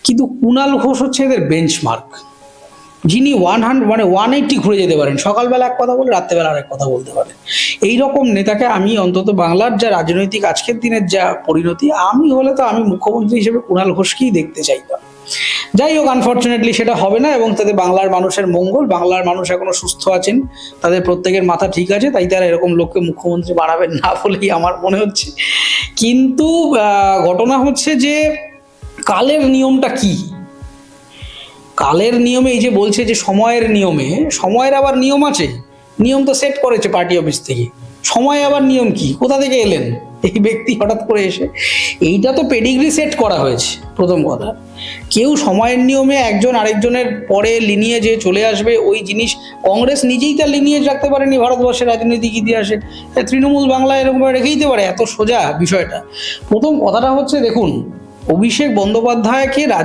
কিন্তু কুণাল ঘোষ হচ্ছে এদের বেঞ্চমার্ক, যিনি 180 ঘুরে যেতে পারেন, সকালবেলা এক কথা বলে রাত্রেবেলা আরেক কথা বলতে পারেন। এইরকম নেতাকে আমি অন্তত বাংলার যা রাজনৈতিক আজকের দিনের যা পরিণতি, আমি হলে তো আমি মুখ্যমন্ত্রী হিসেবে কুণাল ঘোষকেই দেখতে চাইতাম। যাই হোক, আনফর্চুনেটলি সেটা হবে না, এবং তাতে বাংলার মানুষের মঙ্গল, বাংলার মানুষ এখনো সুস্থ আছেন, তাদের প্রত্যেকের মাথা ঠিক আছে, তাই তারা এরকম লোককে মুখ্যমন্ত্রী বানাবেন না বলেই আমার মনে হচ্ছে। কিন্তু ঘটনা হচ্ছে যে কালের নিয়মটা কি, কালের নিয়মে এই যে বলছে যে সময়ের নিয়মে, সময়ের আবার নিয়ম আছে, নিয়ম তো সেট করেছে পার্টি অফিস থেকে, সময় আবার নিয়ম কি, কোথা থেকে এলেন এই ব্যক্তি হঠাৎ করে এসে? এইটা তো পেডিগ্রি সেট করা হয়েছে প্রথম কথা। কেউ সময়ের নিয়মে একজন আরেকজনের পরে লিনিয়ে যে চলে আসবে ওই জিনিস কংগ্রেস নিজেই তার লিনিয়ে রাখতে পারেনি ভারতবর্ষের রাজনৈতিক ইতিহাসে, তৃণমূল বাংলায় এরকম রেখে দিতে পারে? এত সোজা বিষয়টা। প্রথম কথাটা হচ্ছে, দেখুন, অভিষেক বন্দ্যোপাধ্যায়কে